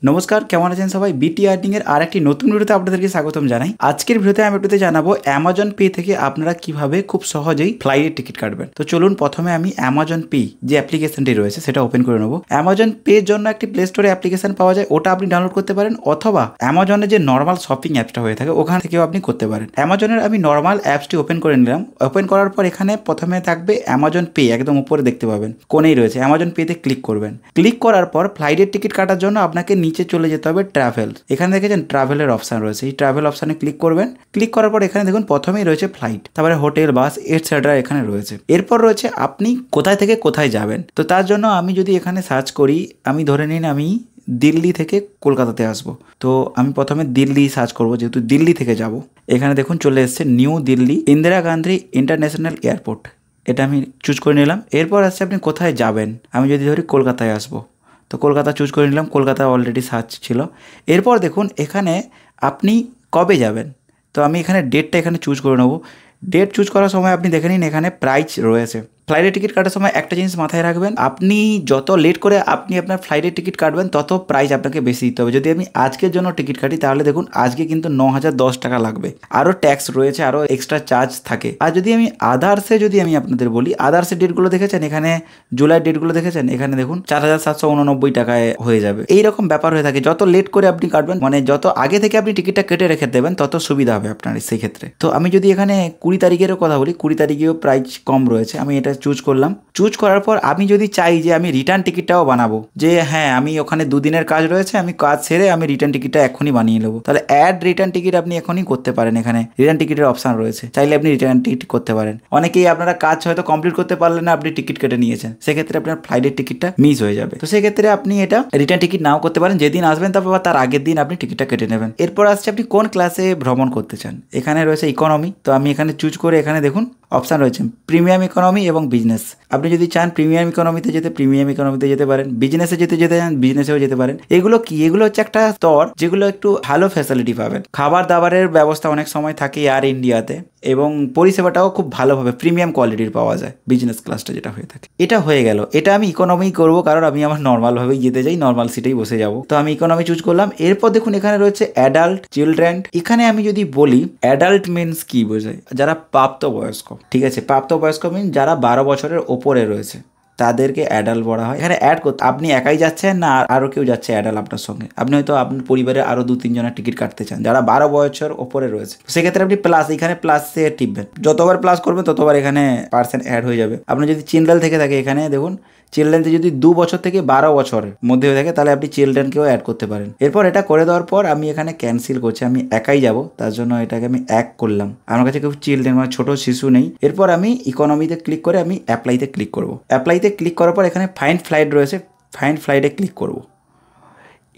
নমস্কার, কেমন আছেন সবাই? বিটি আর্নিং এর আরেকটি নতুন ভিডিওতে আপনাদেরকে স্বাগতম জানাই। আজকের ভিডিওতে আমি একটুতে জানাবো অ্যামাজন পে থেকে আপনারা কিভাবে খুব সহজেই ফ্লাইটের টিকিট কাটবেন। তো চলুন প্রথমে আমি অ্যামাজন পে যে অ্যাপ্লিকেশনটি রয়েছে সেটা ওপেন করে নেবো। অ্যামাজন পের জন্য একটি প্লে স্টোরে অ্যাপ্লিকেশন পাওয়া যায়, ওটা আপনি ডাউনলোড করতে পারেন, অথবা অ্যামাজনের যে নর্মাল শপিং অ্যাপসটা হয়ে থাকে ওখান থেকেও আপনি করতে পারেন। অ্যামাজনের আমি নর্মাল অ্যাপসটি ওপেন করে নিলাম। ওপেন করার পর এখানে প্রথমে থাকবে অ্যামাজন পে, একদম উপরে দেখতে পাবেন কোনেই রয়েছে। অ্যামাজন পেতে ক্লিক করবেন। ক্লিক করার পর ফ্লাইটের টিকিট কাটার জন্য আপনাকে নিচে চলে যেতে হবে ট্রাভেল। এখানে দেখেছেন ট্রাভেলের অপশন রয়েছে, এই ট্রাভেল অপশনে ক্লিক করবেন। ক্লিক করার পর এখানে দেখুন প্রথমেই রয়েছে ফ্লাইট, তারপরে হোটেল, বাস এটসেট্রা এখানে রয়েছে। এরপর রয়েছে আপনি কোথায় থেকে কোথায় যাবেন। তো তার জন্য আমি যদি এখানে সার্চ করি, আমি ধরে নিন আমি দিল্লি থেকে কলকাতাতে আসবো। তো আমি প্রথমে দিল্লি সার্চ করব, যেহেতু দিল্লি থেকে যাব। এখানে দেখুন চলে এসছে new Delhi Indira Gandhi international airport, এটা আমি চুজ করে নিলাম। এরপর আসছে আপনি কোথায় যাবেন। আমি যদি ধরি কলকাতায় আসবো, তো কলকাতা চুজ করে নিলাম, কলকাতা অলরেডি সার্চ ছিল। এরপর দেখুন এখানে আপনি কবে যাবেন, তো আমি এখানে ডেটটা এখানে চুজ করে নেবো। ডেট চুজ করার সময় আপনি দেখে নিন এখানে প্রাইস রয়েছে। ফ্লাইটের টিকিট কাটার সময় একটা জিনিস মাথায় রাখবেন, আপনি যত লেট করে আপনি আপনার ফ্লাইটের টিকিট কাটবেন তত প্রাইস আপনাকে বেশি দিতে হবে। যদি আমি আজকের জন্য টিকিট কাটি তাহলে দেখুন আজকে কিন্তু 9,010 টাকা লাগবে, আরও ট্যাক্স রয়েছে, আরও এক্সট্রা চার্জ থাকে। আর যদি আমি আদার্সে যদি আমি আপনাদের বলি, আদার্সের ডেটগুলো দেখেছেন, এখানে জুলাই ডেটগুলো দেখেছেন, এখানে দেখুন 4,789 টাকায় হয়ে যাবে। এইরকম ব্যাপার হয়ে থাকে, যত লেট করে আপনি কাটবেন, মানে যত আগে থেকে আপনি টিকিটটা কেটে রেখে দেবেন তত সুবিধা হবে আপনার সেই ক্ষেত্রে। তো আমি যদি এখানে 20 তারিখেরও কথা বলি, 20 তারিখেও প্রাইস কম রয়েছে, আমি এটা চুজ করলাম। চুজ করার পর আমি যদি চাই যে আমি রিটার্ন টিকিটটাও বানাবো, যে হ্যাঁ আমি ওখানে দুদিনের কাজ রয়েছে, আমি কাজ সেরে আমি রিটার্ন টিকিটটা এখনই বানিয়ে নেবো, তাহলে অ্যাড রিটার্ন টিকিট আপনি এখনই করতে পারেন। এখানে রিটার্ন টিকিটের অপশন রয়েছে, চাইলে আপনি রিটার্ন টিকিট করতে পারেন। অনেকেই আপনারা কাজ হয়তো কমপ্লিট করতে পারলেন না, আপনি টিকিট কেটে নিয়েছেন, সেক্ষেত্রে আপনার ফ্লাইটের টিকিটটা মিস হয়ে যাবে। তো সেক্ষেত্রে আপনি এটা রিটার্ন টিকিট নাও করতে পারেন, যেদিন আসবেন তার আগের দিন আপনি টিকিটটা কেটে নেবেন। এরপর আসছে আপনি কোন ক্লাসে ভ্রমণ করতে চান। এখানে রয়েছে ইকোনমি, তো আমি এখানে চুজ করে এখানে দেখুন অপশান রয়েছে প্রিমিয়াম ইকোনমি এবং বিজনেস। আপনি যদি চান প্রিমিয়াম ইকোনমিতে যেতে প্রিমিয়াম ইকোনমিতে যেতে পারেন, বিজনেসে যেতে চান বিজনেসেও যেতে পারেন। এগুলো কি, এগুলো হচ্ছে একটা স্তর যেগুলো একটু ভালো ফ্যাসিলিটি পাবেন। খাবার দাবারের ব্যবস্থা অনেক সময় থাকে এয়ার ইন্ডিয়াতে, এবং পরিষেবাটাও খুব ভালোভাবে প্রিমিয়াম কোয়ালিটির পাওয়া যায় বিজনেস ক্লাসটা যেটা হয়ে থাকে। এটা হয়ে গেল, এটা আমি ইকোনমি করবো, কারণ আমি আমার নর্মালভাবেই যেতে চাই, নর্মাল সিটেই বসে যাব। তো আমি ইকোনমি চুজ করলাম। এরপর দেখুন এখানে রয়েছে অ্যাডাল্ট, চিলড্রেন। এখানে আমি যদি বলি অ্যাডাল্ট মিনস কি বোঝায়, যারা প্রাপ্তবয়স্ক, ঠিক আছে, প্রাপ্তবয়স্ক মিন যারা 12 বছরের ওপরে রয়েছে তাদেরকে অ্যাডাল্ট বলা হয়। এখানে অ্যাড করতে আপনি একাই যাচ্ছেন না আরও কেউ যাচ্ছে অ্যাডাল্ট আপনার সঙ্গে, আপনি হয়তো আপনার পরিবারের আরও 2-3 জনের টিকিট কাটতে চান যারা 12 বছর ওপরে রয়েছে, সেক্ষেত্রে আপনি প্লাস, এখানে প্লাসে টিপবেন। যতবার প্লাস করবেন ততবার এখানে পার্সেন্ট অ্যাড হয়ে যাবে। আপনি যদি চিলড্রেন থেকে থাকে, এখানে দেখুন চিলড্রেনতে যদি 2 বছর থেকে 12 বছরের মধ্যে হয়ে থাকে তাহলে আপনি চিলড্রেনকেও অ্যাড করতে পারেন। এরপর এটা করে দেওয়ার পর আমি এখানে ক্যান্সেল করছি, আমি একাই যাব, তার জন্য এটাকে আমি এক করলাম। আমার কাছে কেউ চিলড্রেন মানে ছোট শিশু নেই। এরপর আমি ইকোনমিতে ক্লিক করে আমি অ্যাপ্লাইতে ক্লিক করব। অ্যাপ্লাইতে ক্লিক করার পর এখানে ফাইন্ড ফ্লাইট রয়েছে, ফাইন্ড ফ্লাইটে ক্লিক করব।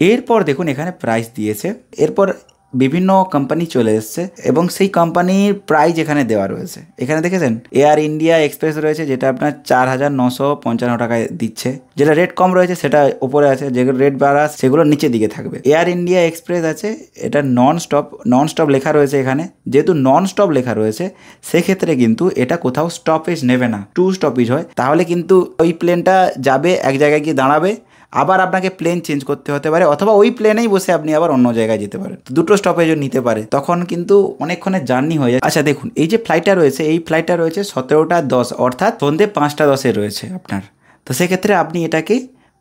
এরপর দেখুন এখানে প্রাইস দিয়েছে। এরপর বিভিন্ন কোম্পানি চলে এসছে এবং সেই কোম্পানির প্রাইস এখানে দেওয়া রয়েছে। এখানে দেখেছেন এয়ার ইন্ডিয়া এক্সপ্রেস রয়েছে, যেটা আপনার 4,955 টাকায় দিচ্ছে। যেটা রেট কম রয়েছে সেটা উপরে আছে, যেগুলো রেট বাড়া সেগুলো নিচের দিকে থাকবে। এয়ার ইন্ডিয়া এক্সপ্রেস আছে, এটা নন স্টপ লেখা রয়েছে এখানে। যেহেতু নন স্টপ লেখা রয়েছে সেক্ষেত্রে কিন্তু এটা কোথাও স্টপেজ নেবে না, 2 স্টপেজ হয়। তাহলে কিন্তু ওই প্লেনটা যাবে এক জায়গায় গিয়ে দাঁড়াবে, আবার আপনাকে প্লেন চেঞ্জ করতে হতে পারে, অথবা ওই প্লেনেই বসে আপনি আবার অন্য জায়গায় যেতে পারেন। 2টো স্টপেজও নিতে পারে, তখন কিন্তু অনেকক্ষণের জার্নি হয়ে যায়। আচ্ছা দেখুন এই যে ফ্লাইটটা রয়েছে, এই ফ্লাইটটা রয়েছে 17:10, অর্থাৎ সন্ধ্যে 5:10 রয়েছে আপনার। তো সেক্ষেত্রে আপনি এটাকে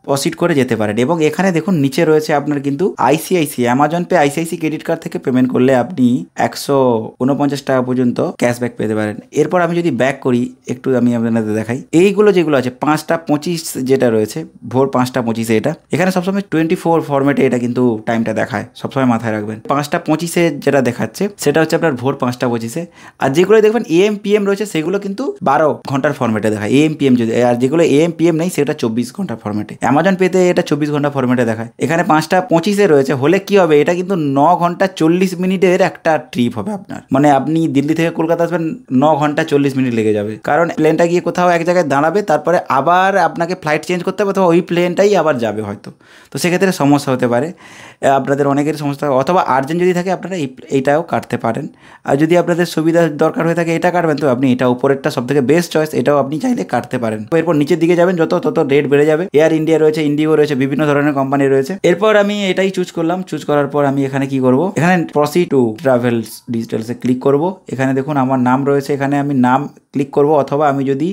প্রসিড করে যেতে পারেন। এবং এখানে দেখুন নিচে রয়েছে আপনার কিন্তু ICICI, Amazon pay ICICI credit card থেকে পেমেন্ট করলে আপনি 149 টাকা পর্যন্ত ক্যাশব্যাক পেতে পারেন। এরপর আমি যদি ব্যাক করি একটু, আমি আপনাদের দেখাই এইগুলো যেগুলো আছে 5:25 যেটা রয়েছে, ভোর 5:25 এটা, এখানে সবসময় 24 ফরম্যাটে এটা কিন্তু টাইমটা দেখায়, সবসময় মাথায় রাখবেন। 5:25 যেটা দেখাচ্ছে সেটা হচ্ছে আপনার ভোর 5:25। আর যেগুলো দেখবেন এএম পিএম রয়েছে সেগুলো কিন্তু 12 ঘন্টার ফরম্যাটে দেখায়, এএম পিএম যদি, আর যেগুলো এএম পিএম নেই সেটা 24 ঘন্টার ফরম্যাটে। অ্যামাজন পেতে এটা 24 ঘন্টা ফরম্যাটে দেখায়। এখানে 5:25 রয়েছে, হলে কি হবে, এটা কিন্তু 9 ঘন্টা 40 মিনিটের একটা ট্রিপ হবে আপনার। মানে আপনি দিল্লি থেকে কলকাতা আসবেন 9 ঘন্টা 40 মিনিট লেগে যাবে, কারণ প্লেনটা গিয়ে কোথাও এক জায়গায় দাঁড়াবে, তারপরে আবার আপনাকে ফ্লাইট চেঞ্জ করতে হবে, অথবা ওই প্লেনটাই আবার যাবে হয়তো। তো সেক্ষেত্রে সমস্যা হতে পারে, আপনাদের অনেকের সমস্যা, অথবা আর্জেন্ট যদি থাকে আপনারা এইটাও কাটতে পারেন। আর যদি আপনাদের সুবিধা দরকার হয়ে থাকে এটা কাটবেন, তো আপনি এটা উপরেরটা সব থেকে বেস্ট চয়েস, এটাও আপনি চাইলে কাটতে পারেন। এরপর নিচের দিকে যাবেন, তত রেট বেড়ে যাবে। এয়ার ইন্ডিয়া রয়েছে, ইন্ডিগো রয়েছে, বিভিন্ন ধরনের কোম্পানি রয়েছে। এরপর আমি এটাই চুজ করলাম। চুজ করার পর আমি এখানে কি করব, এখানে প্রসিড টু ট্রাভেলস ডিটেলসে ক্লিক করব। এখানে দেখুন আমার নাম রয়েছে, এখানে আমি নাম ক্লিক করব, অথবা আমি যদি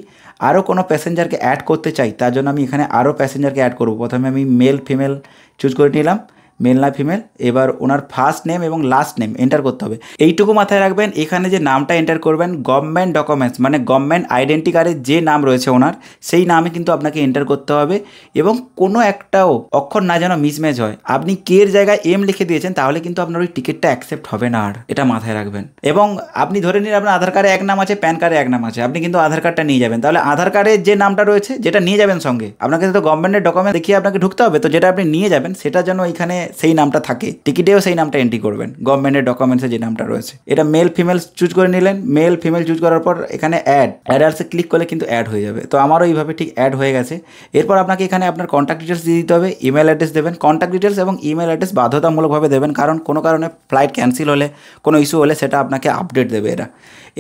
আরও কোনো প্যাসেঞ্জারকে অ্যাড করতে চাই তার জন্য আমি এখানে আরও প্যাসেঞ্জারকে অ্যাড করব। প্রথমে আমি মেল ফিমেল চুজ করে নিলাম, মেল না ফিমেল। এবার ওনার ফার্স্ট নেম এবং লাস্ট নেম এন্টার করতে হবে। এইটুকু মাথায় রাখবেন, এখানে যে নামটা এন্টার করবেন গভর্নমেন্ট ডকুমেন্টস মানে গভর্নমেন্ট আইডেন্টি কার্ডের যে নাম রয়েছে ওনার, সেই নামে কিন্তু আপনাকে এন্টার করতে হবে। এবং কোনো একটাও অক্ষর না যেন মিসম্যাচ হয়। আপনি কের জায়গায় এম লিখে দিয়েছেন তাহলে কিন্তু আপনার ওই টিকিটটা অ্যাকসেপ্ট হবে না, আর এটা মাথায় রাখবেন। এবং আপনি ধরে নিন আপনার আধার কার্ডে এক নাম আছে, প্যান কার্ডে এক নাম আছে, আপনি কিন্তু আধার কার্ডটা নিয়ে যাবেন, তাহলে আধার কার্ডের যে নামটা রয়েছে যেটা নিয়ে যাবেন সঙ্গে, আপনাকে তো গভর্নমেন্টের ডকুমেন্ট দেখিয়ে আপনাকে ঢুকতে হবে, তো যেটা আপনি নিয়ে যাবেন সেটা যেন এখানে সেই নামটা থাকে, টিকিটেও সেই নামটা এন্ট্রি করবেন, গভর্নমেন্টের ডকুমেন্টসে যে নামটা রয়েছে। এটা মেল ফিমেল চুজ করে নিলেন, মেল ফিমেল চুজ করার পর এখানে অ্যাডালসে ক্লিক করলে কিন্তু অ্যাড হয়ে যাবে। তো আমারও এইভাবে ঠিক অ্যাড হয়ে গেছে। এরপর আপনাকে এখানে আপনার কন্ট্যাক্ট ডিটেলস দিয়ে দিতে হবে, ইমেল অ্যাড্রেস দেবেন। কন্ট্যাক্ট ডিটেলস এবং ইমেল অ্যাড্রেস বাধ্যতামূলকভাবে দেবেন, কারণ কোনো কারণে ফ্লাইট ক্যান্সেল হলে, কোনো ইস্যু হলে সেটা আপনাকে আপডেট দেবে এরা।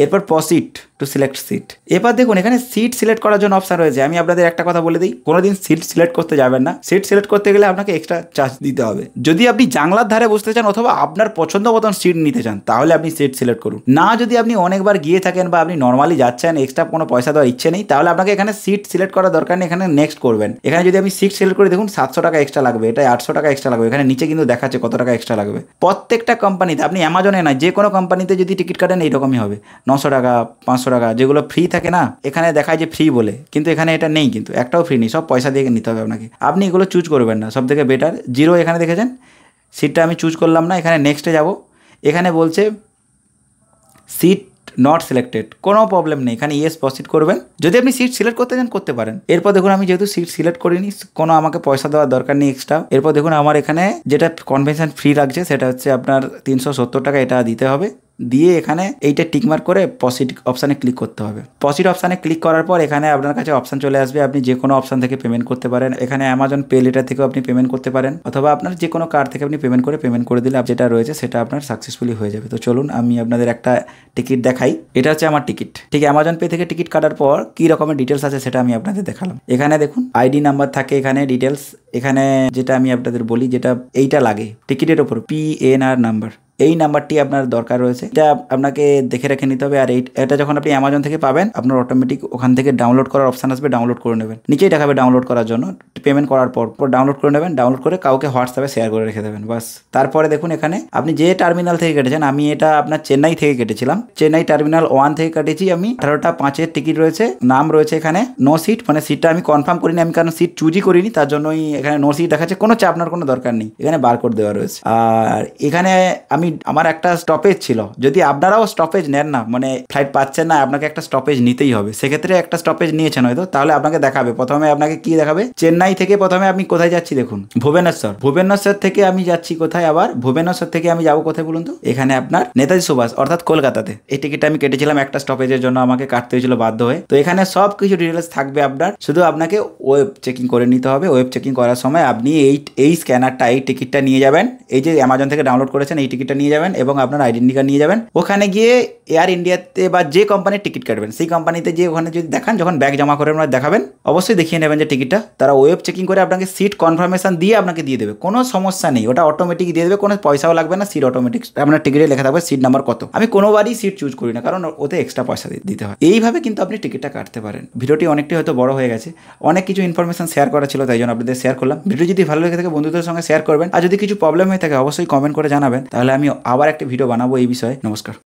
এরপর প্রসিড টু সিলেক্ট সিট। এবার দেখুন এখানে সিট সিলেক্ট করার জন্য অপশন রয়েছে। আমি আপনাদের একটা কথা বলে দিই, কোনোদিন সিট সিলেক্ট করতে যাবেন না। সিট সিলেক্ট করতে গেলে আপনাকে এক্সট্রা চার্জ দিতে হবে। যদি আপনি জানলার ধারে বসতে চান অথবা আপনার পছন্দ মতন সিট নিতে চান তাহলে আপনি সিট সিলেক্ট করুন। না যদি আপনি অনেকবার গিয়ে থাকেন বা আপনি নর্মালি যাচ্ছেন, এক্সট্রা কোনো পয়সা দেওয়ার ইচ্ছে নেই, তাহলে আপনাকে এখানে সিট সিলেক্ট করার দরকার নেই, এখানে নেক্সট করবেন। এখানে যদি আমি সিট সিলেক্ট করে দেখুন 700 টাকা এক্সট্রা লাগবে, এটা 800 টাকা এক্সট্রা লাগবে। এখানে নিচে কিন্তু দেখাচ্ছে কত টাকা এক্সট্রা লাগবে। প্রত্যেকটা কোম্পানিতে, আপনি অ্যামাজনে না যে কোনো কোম্পানিতে যদি টিকিট কাটেন এইরকমই হবে, 900 টাকা 500 টাকা, যেগুলো ফ্রি থাকে না, এখানে দেখায় যে ফ্রি বলে, কিন্তু এখানে এটা নেই, কিন্তু একটাও ফ্রি নেই, সব পয়সা দিয়ে নিতে হবে আপনাকে। আপনি এগুলো চুজ করবেন না, সব থেকে বেটার জিরো। এখানে দেখেছেন সিটটা আমি চুজ করলাম না, এখানে নেক্সটে যাব। এখানে বলছে সিট নট সিলেক্টেড, কোনো প্রবলেম নেই, এখানে ইয়েস প্রসিড করবেন। যদি আপনি সিট সিলেক্ট করতে চান করতে পারেন। এরপর দেখুন আমি যেহেতু সিট সিলেক্ট করিনি, কোনো আমাকে পয়সা দেওয়ার দরকার নেই এক্সট্রা। এরপর দেখুন আমার এখানে যেটা কনভেনশন ফ্রি লাগছে সেটা হচ্ছে আপনার 370 টাকা, এটা দিতে হবে। দিয়ে এখানে এইটা টিকমার্ক করে প্রসিড অপশানে ক্লিক করতে হবে। প্রসিড অপশানে ক্লিক করার পর এখানে আপনার কাছে অপশান চলে আসবে, আপনি যে কোনো অপশান থেকে পেমেন্ট করতে পারেন। এখানে অ্যামাজন পে লেটার থেকেও আপনি পেমেন্ট করতে পারেন, অথবা আপনার যে কোনো কার্ড থেকে আপনি পেমেন্ট করে দিলে যেটা রয়েছে সেটা আপনার সাকসেসফুলি হয়ে যাবে। তো চলুন আমি আপনাদের একটা টিকিট দেখাই। এটা হচ্ছে আমার টিকিট। ঠিক অ্যামাজন পে থেকে টিকিট কাটার পর কী রকমের ডিটেলস আছে সেটা আমি আপনাদের দেখালাম। এখানে দেখুন আইডি নাম্বার থাকে, এখানে ডিটেলস, এখানে যেটা আমি আপনাদের বলি, যেটা এইটা লাগে টিকিটের ওপর PNR নাম্বার, এই নাম্বারটি আপনার দরকার রয়েছে। এটা আপনাকে দেখে রেখে নিতে হবে। আর এটা যখন আপনি অ্যামাজন থেকে পাবেন আপনার অটোমেটিক ওখান থেকে ডাউনলোড করার অপশান আসবে, ডাউনলোড করে নেবেন। নিচেই দেখাবে ডাউনলোড করার জন্য, পেমেন্ট করার পর ডাউনলোড করে নেবেন। ডাউনলোড করে কাউকে হোয়াটসঅ্যাপে শেয়ার করে রেখে দেবেন, বাস। তারপরে দেখুন এখানে আপনি যে টার্মিনাল থেকে কেটেছেন, আমি এটা আপনার চেন্নাই থেকে কেটেছিলাম, চেন্নাই টার্মিনাল 1 থেকে কেটেছি আমি। 18টা 5-এর টিকিট রয়েছে, নাম রয়েছে এখানে নো সিট, মানে সিটটা আমি কনফার্ম করিনি, আমি কারণ সিট চুজই করিনি, তার জন্যই এখানে নো সিট দেখাচ্ছে। কোনো চাপ আপনার কোনো দরকার নেই, এখানে বারকোড দেওয়া রয়েছে। আর এখানে আমার একটা স্টপেজ ছিল, যদি আপনারাও স্টপেজ নেন না, মানে ফ্লাইট পাচ্ছেন না, আপনাকে একটা স্টপেজ নিতেই হবে। সেক্ষেত্রে একটা স্টপেজ নিয়েছেন হয়তো, তাহলে আপনাকে দেখাবে, প্রথমে আপনাকে কি দেখাবে, চেন্নাই থেকে প্রথমে আপনি কোথায় যাচ্ছি দেখুন, ভুবনেশ্বর থেকে আমি যাচ্ছি কোথায়, আবার ভুবনেশ্বর থেকে আমি যাবো কোথায় বলুন তো, এখানে আপনার নেতাজি সুভাষ অর্থাৎ কলকাতাতে। এই টিকিটটা আমি কেটেছিলাম একটা স্টপেজের জন্য, আমাকে কাটতে হয়েছিল বাধ্য হয়ে। তো এখানে সব কিছু ডিটেলস থাকবে আপনার, শুধু আপনাকে ওয়েব চেকিং করে নিতে হবে। ওয়েব চেকিং করার সময় আপনি এই স্ক্যানারটা, এই টিকিটটা নিয়ে যাবেন, এই যে অ্যামাজন থেকে ডাউনলোড করেছেন এই টিকিটটা নিয়ে যাবেন এবং আপনার আইডেন্টি কার্ড নিয়ে যাবেন। ওখানে গিয়ে এয়ার ইন্ডিয়াতে বা যে কোম্পানির টিকিট কাটবেন সেই কোম্পানিতে যে ওখানে যদি দেখান, যখন ব্যাগ জমা করে আপনারা দেখাবেন, অবশ্যই দেখিয়ে নেবেন যে টিকিটটা, তারা ওয়েব চেকিং করে আপনাকে সিট কনফার্মেশন দিয়ে আপনাকে দিয়ে দেবে, কোনো সমস্যা নেই, ওটা অটোমেটিক দিয়ে দেবে, কোনো পয়সাও লাগবে না, সিট অটোমেটিক আপনার টিকিটে লেখা থাকবে সিট নাম্বার কত। আমি কোনোবারই সিট চুজ করি না, কারণ ওতে এক্সট্রা পয়সা দিতে হয়। এইভাবে কিন্তু আপনি টিকিটটা কাটতে পারেন। ভিডিওটি অনেকটাই হয়তো বড় হয়ে গেছে, অনেক কিছু ইনফরমেশন শেয়ার করা ছিল, তাই জন্য আপনাদের শেয়ার করলাম। ভিডিও যদি ভালো লেগে থাকে বন্ধুদের সঙ্গে শেয়ার করবেন, আর যদি কিছু প্রবলেম হয়ে থাকে অবশ্যই কমেন্ট করে জানাবেন, তাহলে আমি আবার একটা ভিডিও বানাবো এই বিষয়ে। নমস্কার।